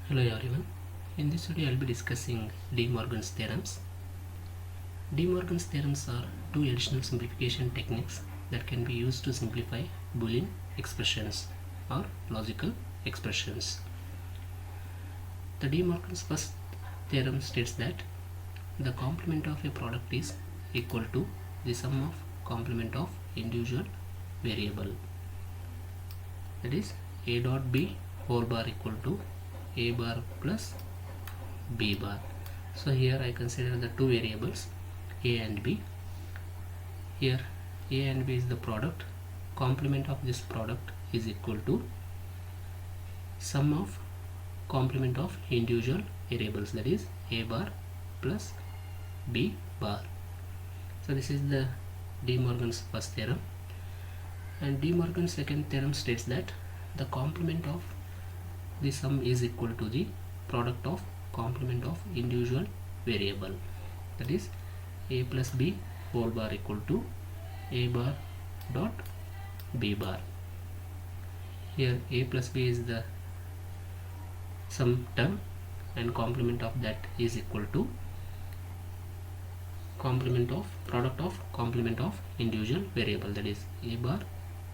Hello everyone. In this video I'll be discussing De Morgan's theorems. De Morgan's theorems are two additional simplification techniques that can be used to simplify Boolean expressions or logical expressions. The De Morgan's first theorem states that the complement of a product is equal to the sum of complement of individual variable. That is a dot b whole bar equal to a bar plus b bar. So here I consider the two variables a and b. Here a and b is the product. Complement of this product is equal to sum of complement of individual variables, that is a bar plus b bar. So this is the De Morgan's first theorem, and De Morgan's second theorem states that the complement of the sum is equal to the product of complement of individual variable, that is a plus b whole bar equal to a bar dot b bar. Here a plus b is the sum term and complement of that is equal to complement of product of complement of individual variable, that is a bar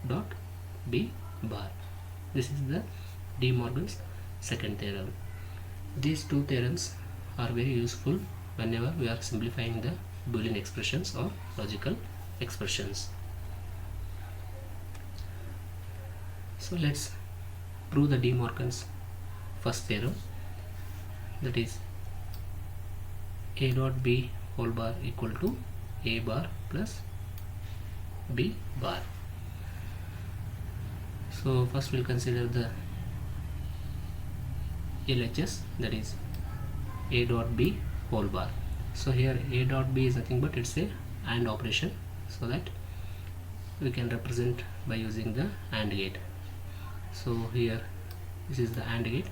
dot b bar. This is the De Morgan's second theorem. These two theorems are very useful whenever we are simplifying the Boolean expressions or logical expressions. So let's prove the De Morgan's first theorem, that is a dot b whole bar equal to a bar plus b bar. So first we'll consider the LHS, that is a dot b whole bar. So here a dot b is nothing but it's a AND operation, so that we can represent by using the AND gate. So here this is the AND gate.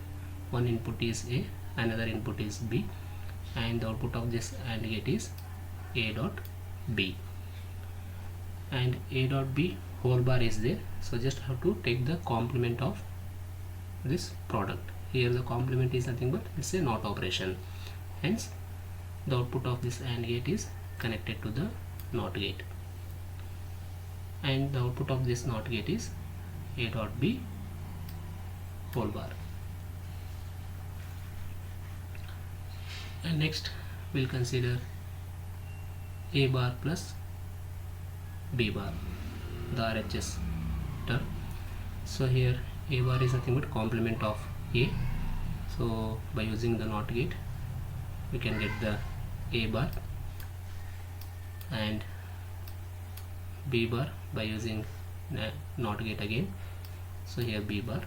One input is a, another input is b, and the output of this AND gate is a dot b, and a dot b whole bar is there. So just have to take the complement of this product. Here the complement is nothing but it's a NOT operation, hence the output of this AND gate is connected to the NOT gate, and the output of this NOT gate is a dot b whole bar. And next we'll consider a bar plus b bar, the RHS term. So here a bar is nothing but complement of a, so by using the NOT gate we can get the a bar, and b bar by using NOT gate again, so here b bar,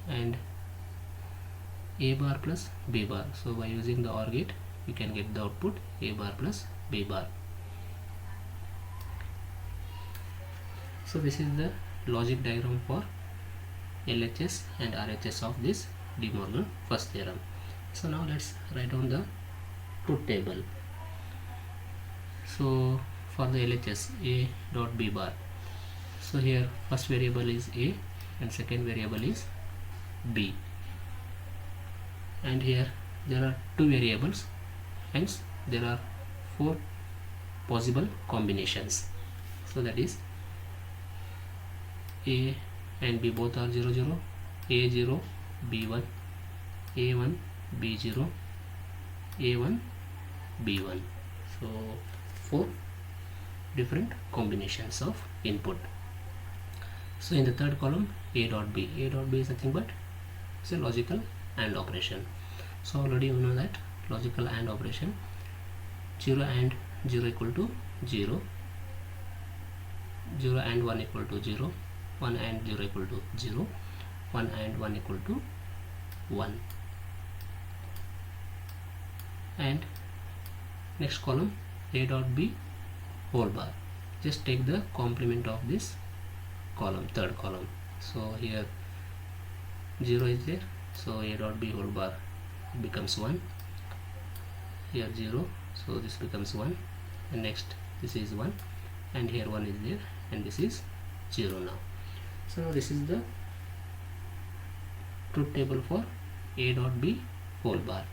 and a bar plus b bar, so by using the OR gate you can get the output a bar plus b bar. So this is the logic diagram for LHS and RHS of this De Morgan first theorem. So now let's write down the truth table. So for the LHS, a dot b bar, so here first variable is a and second variable is b, and here there are two variables, hence there are four possible combinations. So that is a and b both are 0 0, a0 b1, a1 b0, a1 b1. So four different combinations of input. So in the third column, a dot b is nothing but it's a logical AND operation. So already you know that logical AND operation, 0 and 0 equal to 0, 0 and 1 equal to 0, 1 and 0 equal to 0, 1 and 1 equal to 1. And next column, a dot b whole bar, just take the complement of this column, third column. So here 0 is there, so a dot b whole bar becomes 1, here 0, so this becomes 1, and next this is 1, and here 1 is there, and this is 0 now. So now this is the truth table for a dot b whole bar.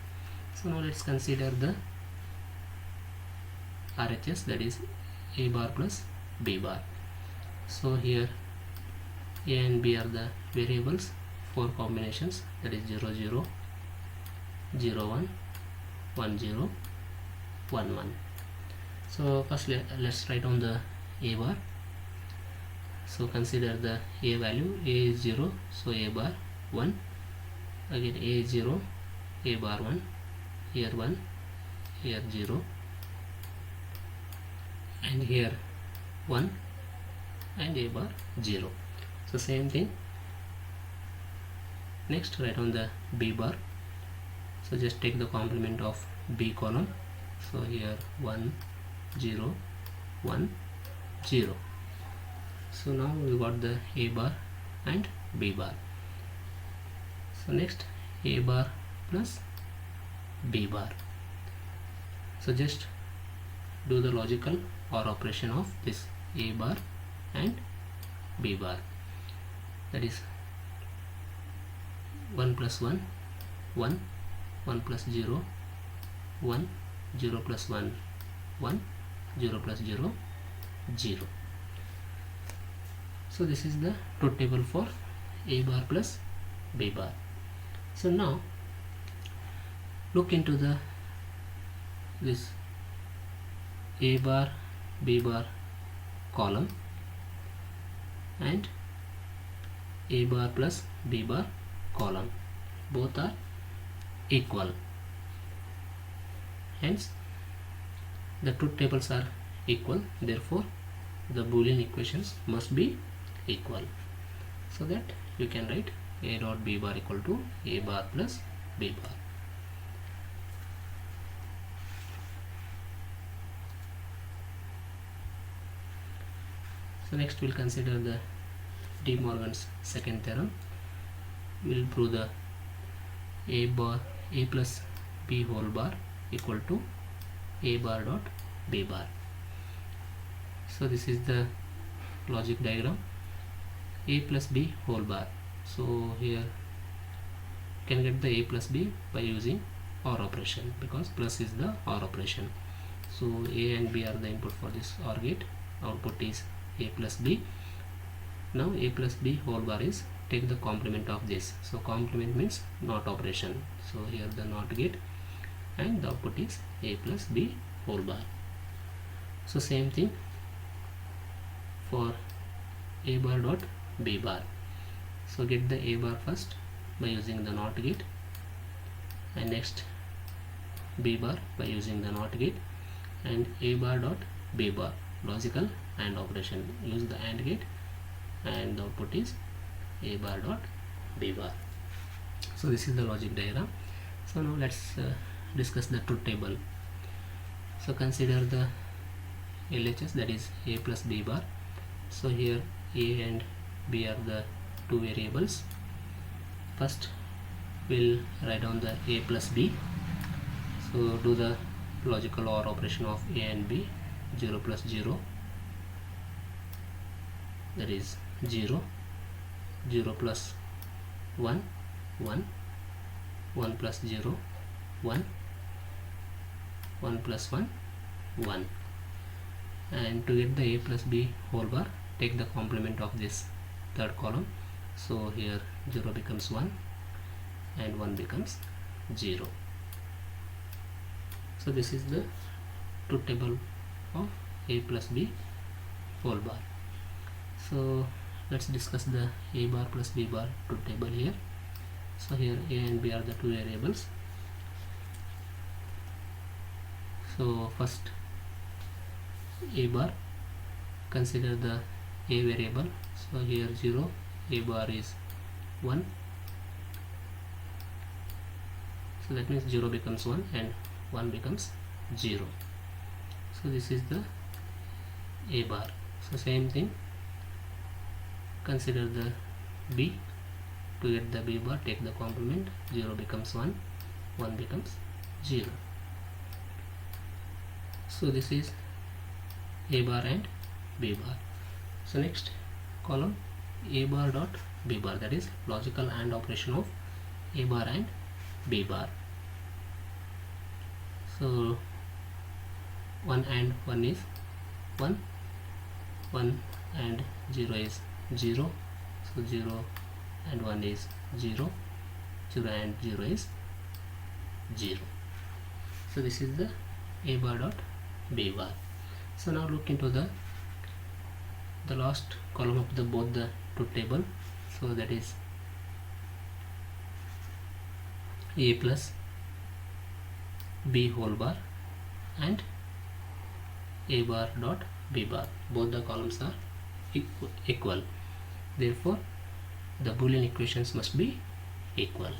So now let's consider the RHS, that is a bar plus b bar. So here a and b are the variables, 4 combinations, that is 0 0 0 1 1 0 1 1. So first let's write on the a bar. So consider the a value. A is 0, so a bar 1. Again a is 0, a bar 1, here 1, here 0, and here 1, and a bar 0. So same thing. Next write on the b bar. So just take the complement of b column. So here 1 0 1 0. So now we got the a bar and b bar. So next a bar plus b bar. So just do the logical OR operation of this a bar and b bar, that is 1 plus 1 1, 1 plus 0 1, 0 plus 1 1, 0 plus 0 0. So this is the truth table for a bar plus b bar. So now look into this a bar b bar column and a bar plus b bar column. Both are equal. Hence the truth tables are equal. Therefore the Boolean equations must be equal. So that you can write a dot b bar equal to a bar plus b bar. So next we'll consider the De Morgan's second theorem. We'll prove the a plus b whole bar equal to a bar dot b bar. So this is the logic diagram. A plus b whole bar. So here you can get the a plus b by using OR operation, because plus is the OR operation. So a and b are the input for this OR gate. Output is a plus b. Now a plus b whole bar is take the complement of this. So complement means NOT operation. So here the NOT gate, and the output is a plus b whole bar. So same thing for a bar dot b bar. So get the a bar first by using the NOT gate, and next b bar by using the NOT gate, and a bar dot b bar, logical AND operation, use the AND gate, and the output is a bar dot b bar. So this is the logic diagram. So now let's discuss the truth table. So consider the LHS, that is a plus b bar. So here a and b are the two variables. First we'll write down the a plus b. So do the logical OR operation of a and b. 0 plus 0, that is 0, 0 plus 1 1, 1 plus 0 1, 1 plus 1 1. And to get the a plus b whole bar, take the complement of this third column. So here 0 becomes 1 and 1 becomes 0. So this is the truth table of a plus b whole bar. So let's discuss the a bar plus b bar truth table here. So here a and b are the two variables. So first a bar, consider the a variable. So here 0, a bar is 1. So that means 0 becomes 1 and 1 becomes 0. So this is the a bar. So same thing, consider the b. To get the b bar, take the complement. 0 becomes 1, 1 becomes 0. So this is a bar and b bar. So next column, a bar dot b bar, that is logical AND operation of a bar and B bar. So 1 and 1 is 1, 1 and 0 is 0, so 0 and 1 is 0, 0 and 0 is 0. So this is the A bar dot B bar. So now look into the last column of the both the truth table. So that is A plus B whole bar and A bar dot B bar. Both the columns are equal. Therefore, the Boolean equations must be equal.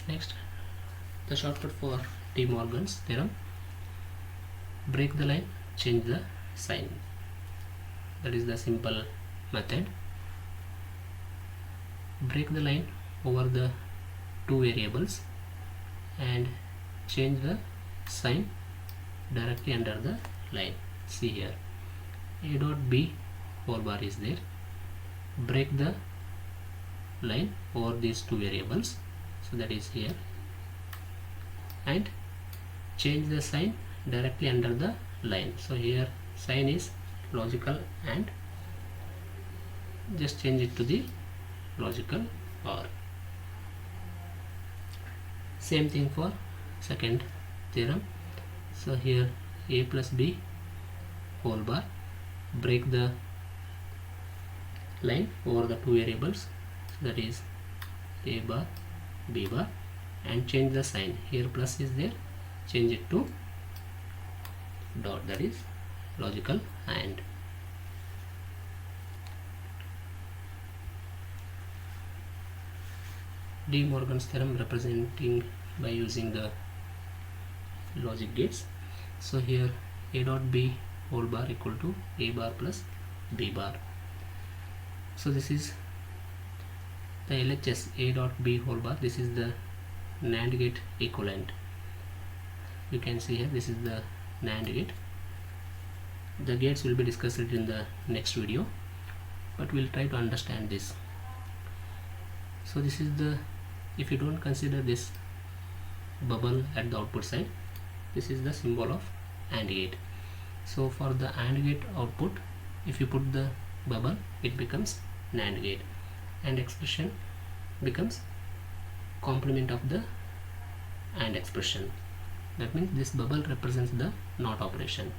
Next, the shortcut for De Morgan's theorem: break the line, change the sign. That is the simple method. Break the line over the two variables and change the sign directly under the line. See here, A dot B whole bar is there. Break the line over these two variables, so that is here, and change the sign directly under the line. So here sign is logical and just change it to the logical OR. Same thing for second theorem. So here A plus B whole bar, break the line over the two variables, so that is A bar B bar, and change the sign. Here plus is there, change it to dot, that is logical AND. De Morgan's theorem representing by using the logic gates. So here A dot B whole bar equal to A bar plus B bar. So this is the LHS A dot B whole bar. This is the NAND gate equivalent. You can see here, this is the NAND gate. The gates will be discussed in the next video, but we'll try to understand this. So this is the, if you don't consider this bubble at the output side, this is the symbol of AND gate. So for the AND gate output, if you put the bubble, it becomes NAND gate, and expression becomes complement of the AND expression. That means this bubble represents the NOT operation.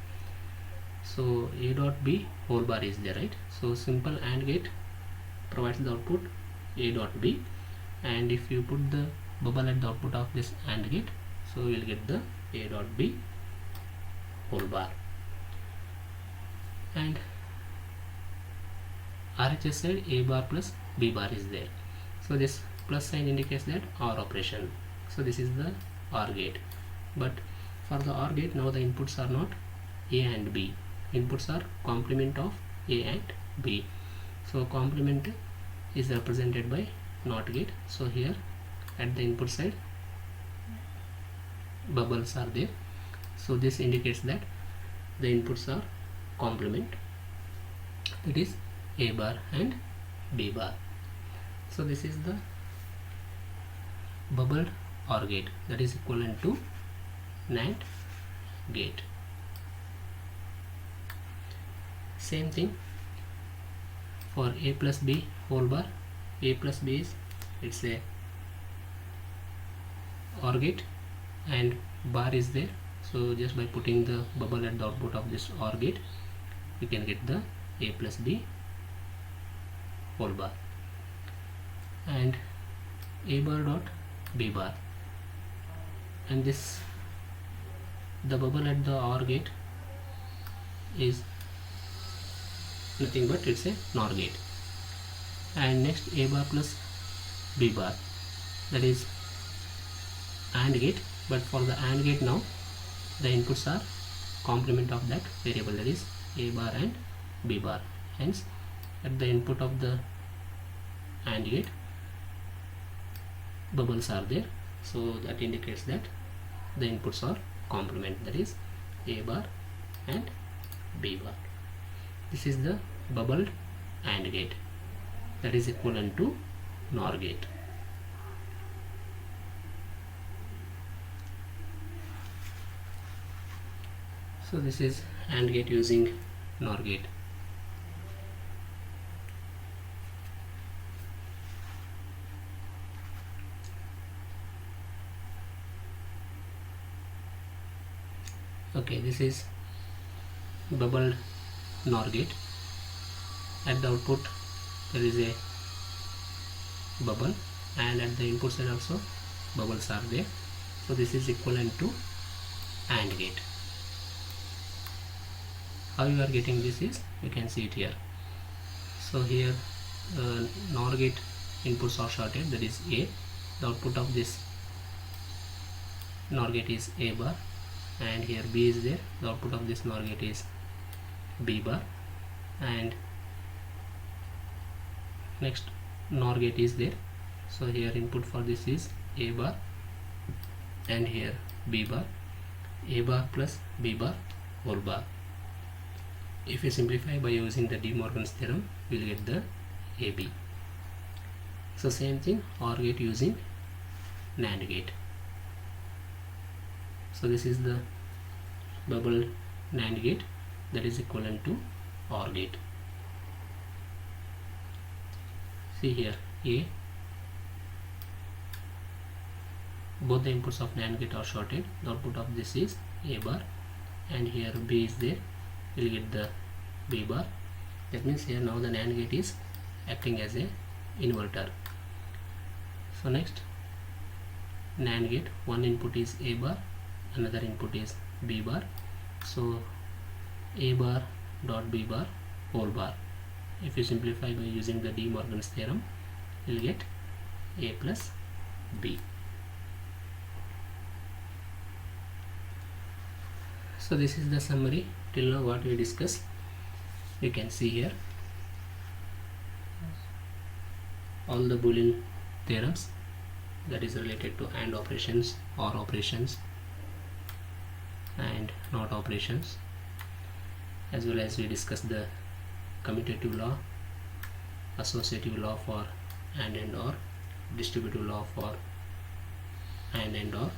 So A dot B whole bar is there, right? So simple AND gate provides the output A dot B, and if you put the bubble at the output of this AND gate, so we will get the A dot B whole bar. And RHS side, A bar plus B bar is there. So this plus sign indicates that OR operation. So this is the OR gate. But for the OR gate, now the inputs are not A and B. Inputs are complement of A and B. So complement is represented by NOT gate. So here at the input side, bubbles are there. So this indicates that the inputs are complement, that is A bar and B bar. So this is the bubbled OR gate, that is equivalent to NAND gate. Same thing for A plus B whole bar. A plus B is, it's a OR gate and bar is there. So just by putting the bubble at the output of this OR gate, we can get the A plus B whole bar. And A bar dot B bar, and this, the bubble at the OR gate is nothing but it's a NOR gate. And next A bar plus B bar, that is AND gate, but for the AND gate now the inputs are complement of that variable, that is A bar and B bar. Hence at the input of the AND gate, bubbles are there, so that indicates that the inputs are complement, that is A bar and B bar. This is the bubbled AND gate, that is equivalent to NOR gate. So this is AND gate using NOR gate. Okay, this is bubbled NOR gate. At the output there is a bubble, and at the input side also bubbles are there. So this is equivalent to AND gate. How you are getting this is, you can see it here. So here NOR gate inputs are shorted, that is A. The output of this NOR gate is A bar, and here B is there. The output of this NOR gate is B bar, and next NOR gate is there. So here input for this is A bar, and here B bar. A bar plus B bar whole bar. If you simplify by using the De Morgan's theorem, you will get the AB. So same thing, OR gate using NAND gate. So this is the bubble NAND gate, that is equivalent to OR gate. See here, A, both the inputs of NAND gate are shorted. The output of this is A bar, and here B is there. You will get the B bar. That means here now the NAND gate is acting as a inverter. So next, NAND gate, one input is A bar, another input is B bar. So A bar dot B bar whole bar. If you simplify by using the De Morgan's theorem, you will get A plus B. So this is the summary till now what we discussed. You can see here all the Boolean theorems that is related to AND operations, OR operations, and NOT operations, as well as we discussed the commutative law, associative law for AND and OR, distributive law for AND and OR,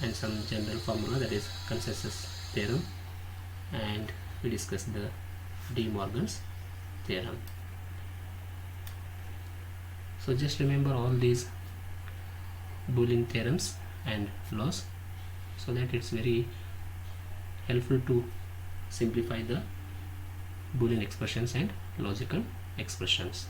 and some general formula, that is consensus theorem, and we discussed the De Morgan's theorem. So just remember all these Boolean theorems and laws, so that it's very helpful to simplify the Boolean expressions and logical expressions.